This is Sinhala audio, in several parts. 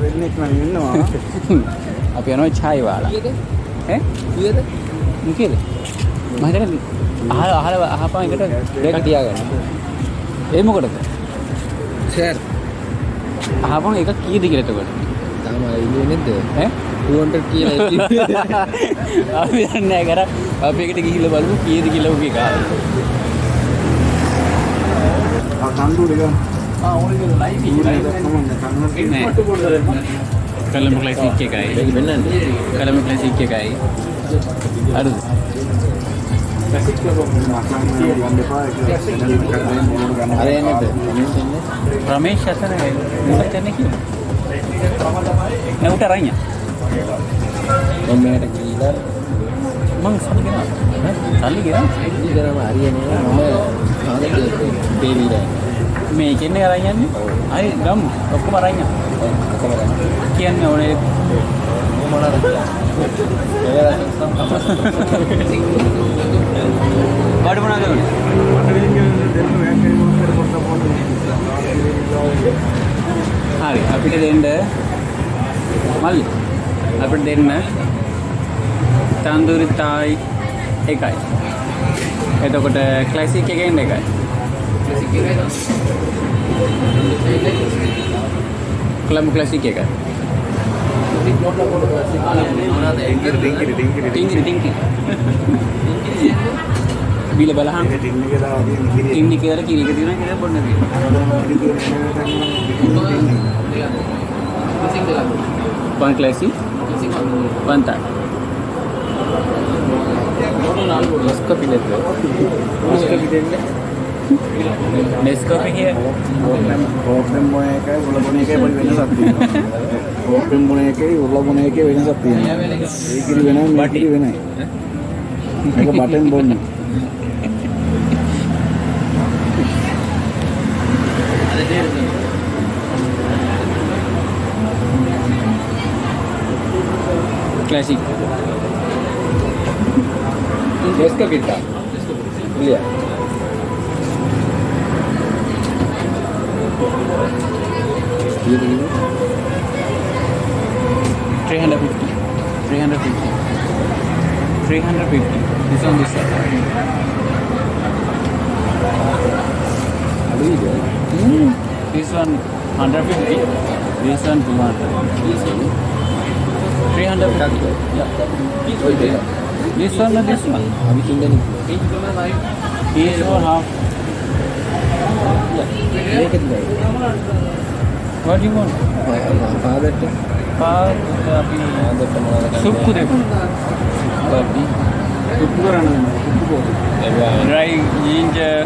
දෙන්නෙක් නම් ඉන්නවා. අපි යනවා චායි වාලා. ඈ? කීයද? මොකේද? මම හිතන්නේ අහපන් එකට දෙක තියාගන්න. ඒ මොකටද? ෂෙයාර්. අහපන් එක කීයද කියලා එතකොට. තාම ඉන්නේ නැද්ද? ඈ? 200 කියලා ඉතින්. අපි දන්නේ නැහැ කර. අපි එකට ගිහිල්ලා බලමු කීයද කියලා ඔගේ කාලේ. තන්දුරේ ගන්න. ඕනේ ලයිව් ඉන්නේ. කලම ක්ලාසික් එකයි. මේක වෙන්නන්නේ. කලම ක්ලාසික් එකයි. හරිද? ක්ලාසික් එක ගන්න එපා. අර එන්නද? රමේෂ් අතන මොකක්ද යන්නේ කියලා. නෑ උට අරන් යන්න. මම මේකට ගිහලා මං සල්ලි ගෙනා. සල්ලි ගෙනා. ඉතින් හරියන්නේ මම කාලේ බේබීලා. මේ කියන්නේ අරන් යන්නේ? හරි ගමු. ඔක්කොම අරන් යන්න. ඔක්කොම අරන්. කියන්නේ ඕනේ මොනවාද කියලා. බඩ මොනවාද ඕනේ? හරි අපිට දෙන්න මල්ලි අපිට දෙන්න තන්දූරි තායි එකයි. එතකොට ක්ලාසික් එකෙන් එකයි. ක්ලම් ක්ලාසික් එකයි. ටින්ගිරි බිල බලහන් ටින්ගි කියලා කිරි එක තියෙනවා කියලා බොන්න තියෙනවා. वन क्लासिक वन था इसको भी लेते हैं इसको भी देंगे नेस्कॉफी है प्रॉब्लम बोने का उल्ला बोने के बड़ी वेना सकती है प्रॉब्लम बोने के उल्ला बोने के वेना सकती है एक ही वेना एक ही वेना है एक बटन बोलना क्लासिक इसका कितना लिया ये देखिए 350 this one this this one 150 this one 200 300 yeah. This one or this one? Abhi tinggal ni. Each for half. Make it right. What do you want? Father. Abhi. Soup ko dekho. Abhi. Soup ko rana. Dry ginger.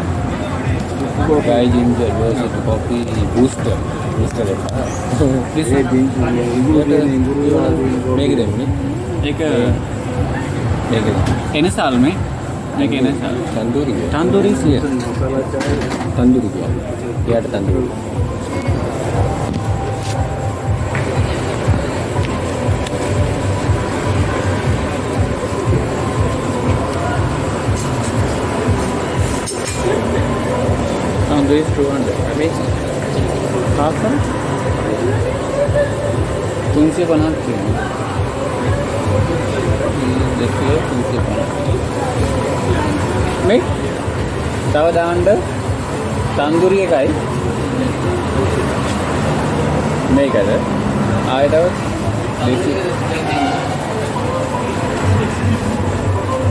Dry ginger versus coffee booster. This is make them ni. एक इन साल में एक इन साल तंदूरी से तंदूरी क्या यार तंदूरी तंदूरी 200 amazing खाकर तुमसे बनाते हैं देखिए तुमसे मैं तवा दांड तंदूरी एक आई मैं कर आए तवा देखिए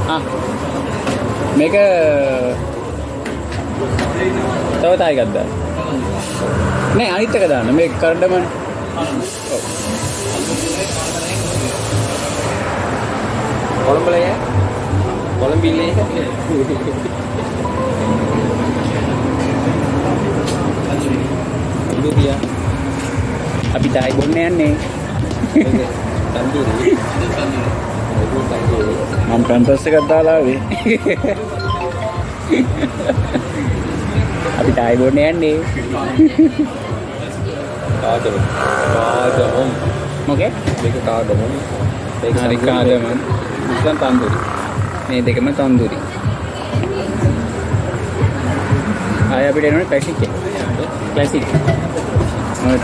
हाँ मैं क्या तवा ताई करता नहीं आनी तक दांड मैं कर डमन කොළඹල ය කොළඹිල්ලේ ඉදුදියා අපි තායි බොන්න යන්නේ තන්දූරි මම පැම්පස් එකක් දාලා ආවේ අපි තායි බොන්න යන්නේ කාදම මොකේ මේක කාදම මේක කාදම bukan tandoori. Ini dekatnya tandoori. Ayah beda nama klasik ya? Klasik. Mana?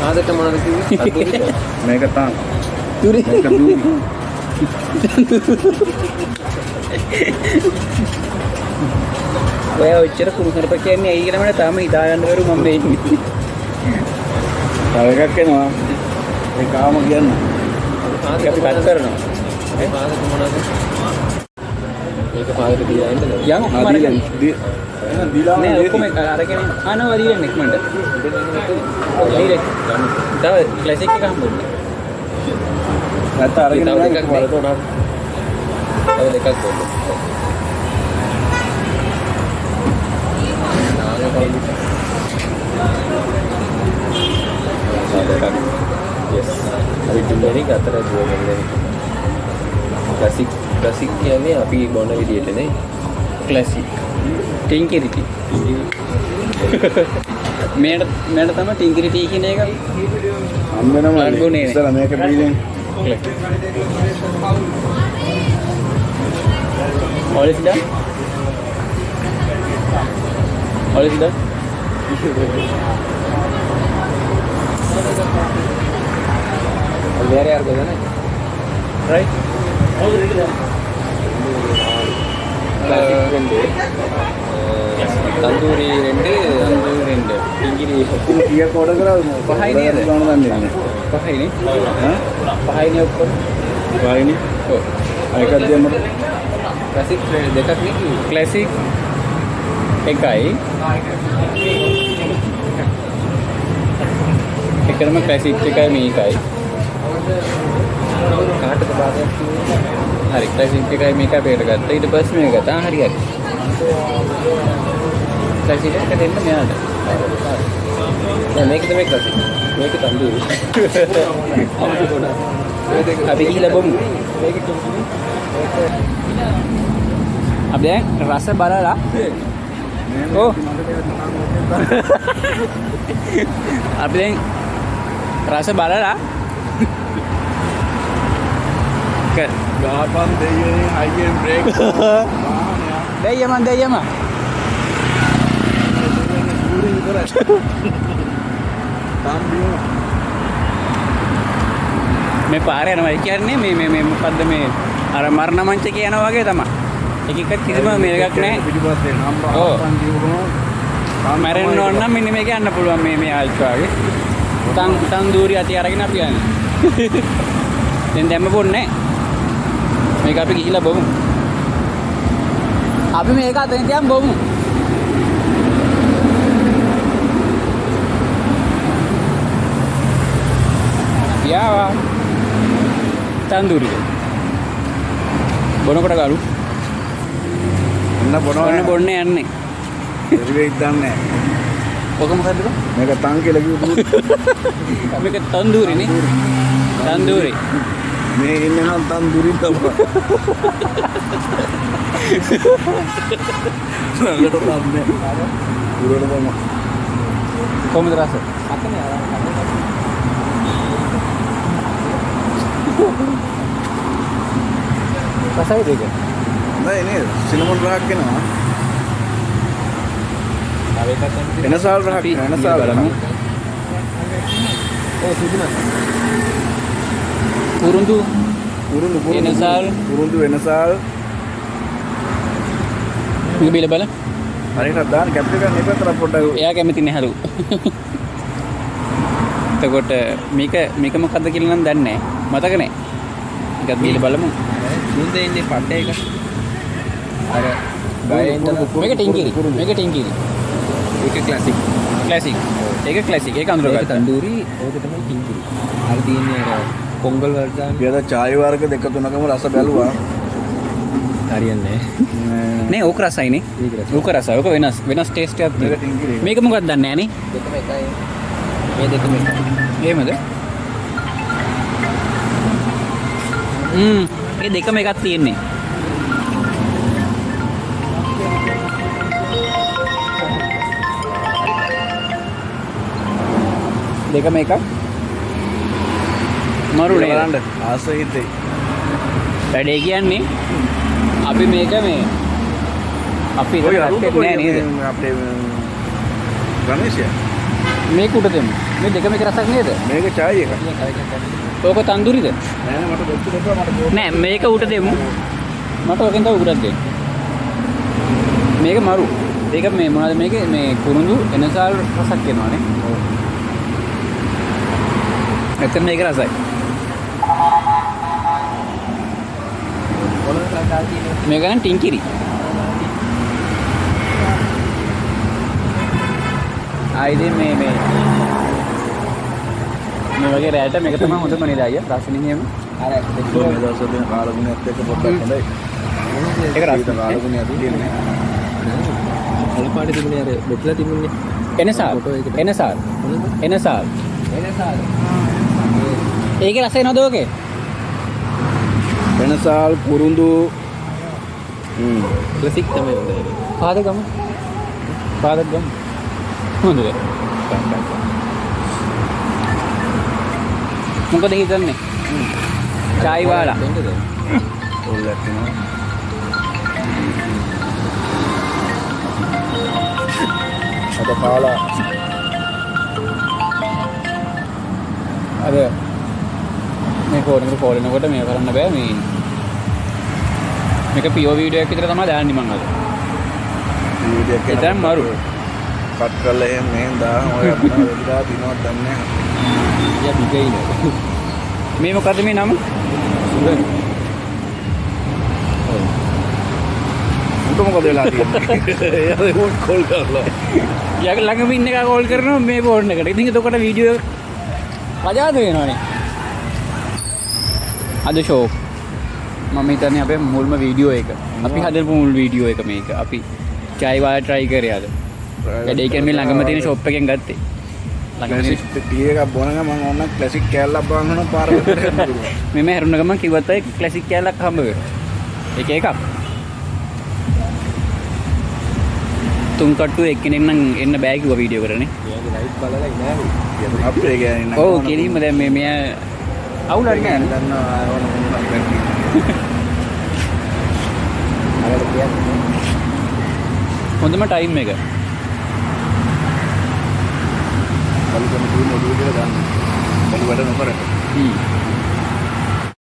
ආදට මොනවද කිව්වේ? මේක තාන්. දුරි. මේක දූරි. ඔය ඔච්චර කුණු කරප කියන්නේ ඇයි කියලා මට තාම හිතා ගන්න බැරුව මම මේ ඉන්නේ. තව එකක් එනවා. ඒක ආවම කියන්න. අපි කට් කරනවා. ඒ පාදක මොනවද? මේක පාදක තියා ඉන්නද? යන් ආදීලා දීලා නෑ ඔක්කොම අරගෙන ආනවා දීලා ඉක්මනට. දීලා. තව ක්ලාසික් එක හම්බුනේ. නැත්නම් අරගෙන තව දෙකක් බලතෝ නා. තව දෙකක් ගන්න. Yes. අපි තුන්වෙනි අතර දුවන්නේ. ක්ලාසික් කියන්නේ අපි බොන විදියට නේ. ක්ලාසික්. ටින්කිරිටි. මේකට තමයි ටින්කිරිටි කියන එක හම් වෙනවා. ලඟුනේ නේ. ඉතල මේක බීලෙන්. All is done? All is done? ಬೇರೆ ಯಾರು ಬೋದಾನೆ ರೈಟ್ ತಂದೂರಿ ರೆಂಡು ಇಂಗಿರಿ කිය කොඩ කරා පහයි නේද? ගන්න දන්නේ පහයිනේ ඈ පහයිනේ ඔක්කොම වයිනි ඔව් එකක් දෙන්නට ක්ලාසික් දෙකක් නේ ක්ලාසික් එකයි එකම ක්ලාසික් එකයි මේකයි කාටද බාධාක් තියෙන්නේ හරි ක්ලාසික් එකයි මේකයි අපේට ගත්තා ඊට පස්සේ මේක ගත්තා හරි හරි ක්ලාසික් එක දෙන්න මෙයාට නෑ මේක තමයි ක්ලාසික් මේක තන්දූරි අපි ගිහලා බොමු අපි දැන් රස බලලා ඕ අපි දැන් රස බලලා ගාපන් දෙයියනේ හයියෙන් බ්‍රේක් දෙයම පුරි ඉතරයි තාම් බියෝ මේ පාරේ යනවා කියන්නේ මේ මොකද්ද මේ අර මරණ මංචක යනවා වගේ තමයි එක එක කිසිම මේකක් නැහැ පිටිපස්සේ නම් ඔව්. පාපන් දියුණෝ මැරෙන්න ඕන නම් මෙන්න මේක යන්න පුළුවන් මේ ආල්ච් වගේ තන්දූරි අති අරගෙන අපි යන්නේ දැන් දැම්ම බොන්නේ මේක අපි ගිහිලා බොමු අපි මේක අතෙන් තියන් බොමු යාවා තන්දූරි බොනකොට ගලු එන්න බොනවා ඔන්න බොන්නේ යන්නේ රිවේක් දන්නේ ඔක මොකද්ද බං? මේක තන් කියලා කිව්වොත් මේක තන්දූරි නේ තන්දූරි මේ ඉන්නේ නම් තන් දුරින් තමයි නගට තන්නේ උරල තමයි කොහමද රස? රසයි දෙක. නෑ නේද සිනමන් රහක් එනවා තව එකක් ගන්න. එනසාල් රහක් එනසාල් බලමු. ඔව් සුදුන. කුරුඳු එනසාල්. කුරුඳු එනසාල් මේක බිල බල. හරියට දාන්න කැප්ටන් ගන්න එක අතර පොඩ්ඩක් එයා කැමති නැහැ හලු. එතකොට මේක මොකද්ද කියලා නම් දන්නේ නැහැ. මතක නැහැ. එකත් බිල බලමු. මුන්දේ ඉන්නේ පඩ එක. අර මේක ටින්කිරි. ඒක ක්ලාසික්. ඒක ක්ලාසික්. ඒක අඳුරගත්තා. තන්දූරි ඕක තමයි ටින්කිරි. අර තියෙන්නේ අර පොංගල් වලට දාන. පියද චාය වර්ග දෙක තුනකම රස බැලුවා හරියන්නේ නේ ඕක රසයිනේ. ඕක රසයි. ඕක වෙනස් ටේස්ට් එකක් මේක තියෙනවා. ටින්කිරි මේක මොකක්ද දන්නේ නැහැ නේ. දෙකම එකයි. මේ දෙකම එකයි. එහෙමද? ඒ දෙකම එකක් තියෙන්නේ. දෙකම එකක්. මරු නේද? බලන්න ආස හිතේ වැඩේ කියන්නේ අපි මේක මේ අපි ඔය රටේ අරුණ නෑ නේද? අපේ රමේෂය මේක උඩ දෙමු. මේ දෙකම එක රසක් නේද? මේක චායි එක. ඕක තන්දුරිද? නෑ නෑ මට දෙච්ච දෙපා මට කෝප්. නෑ මේක උඩ දෙමු. මට ඔකෙන් තව උඩක් දෙන්න. මේක මරු. ඒක මේ මොනවද මේකේ මේ කුරුඳු එනසාල් රසක් එනවානේ. ඔව්. එතන මේක රසයි. මේක නම් ටින්කිරි. ආයිදී මේ වගේ රැට මේක තමයි හොඳම නේද අයියා රසණින් එහෙම. අර මේ දවස්වල කාලගුණයත් එක්ක පොඩ්ඩක් හොඳයි. ඒක රස කාලගුණයක් තියෙන්නේ. අලපාට තිබුණේ අර බෙట్లా තිබුණේ එනසාල්. ඒකේ රස එනවද ඔකේ? වෙනසාල් කුරුඳු ක්ලාසික් තමයි හොඳ. පාද ගමු. හොඳද? මොකද හිතන්නේ? චායි වාලා. ඕල්ලක් තියෙනවා. අද කාලා අර මේ ෆෝන් එකට කෝල් එනකොට මේ කරන්න බෑ මේ මේක පියෝ වීඩියෝ එකක් විතර තමයි දාන්නේ මම අද. වීඩියෝ එක ඉතින් මරු. කට් කරලා එහෙම මෙහෙන් දාන ඔය අපිට වෙලා දිනවත් දන්නේ නැහැ. යා බිගයින මේ මොකද්ද මේ නම? සුගර් උන්ට මොකද වෙලා තියෙන්නේ? එයා ඒක කෝල් කරලා. යාක ළඟම ඉන්න එක කෝල් කරනවා මේ ෆෝන් එකට. ඉතින් එතකොට වීඩියෝ පජාද වෙනවනේ. අද ෂෝක්. මම හිතන්නේ අපේ මුල්ම වීඩියෝ එක. අපි හදපු මුල් වීඩියෝ එක මේක. අපි චායි වාලා try කරේ අද. වැඩේ කියන්නේ ළඟම තියෙන ෂොප් එකෙන් ගත්තේ. ළඟම තියෙන ටී එකක් බොන ගමන් මම ඕන ක්ලාසික් කෑල්ලක් බලන්න පාරකට යන්න. මෙම හැරුණ ගමන් කිව්වත් අය ක්ලාසික් කෑල්ලක් හම්බ වෙනවා. එක එකක්. තුන් කට්ටු එක්කෙනෙක් නම් එන්න බෑ කිව්වා වීඩියෝ කරන්නේ. යාගේ ලයිට් බලලා ඉනාවේ අපේ ගෑනින් ඔව් කෙලින්ම දැන් මෙයා අවුල් හරි නෑ. දන්නවා ඕන මොනක් කරන්නේ. අරකට කියන්නේ හොඳම ටයිම් එක. කලිකම දුන්න දුර කියලා ගන්න. මොකද වැඩ නොකර.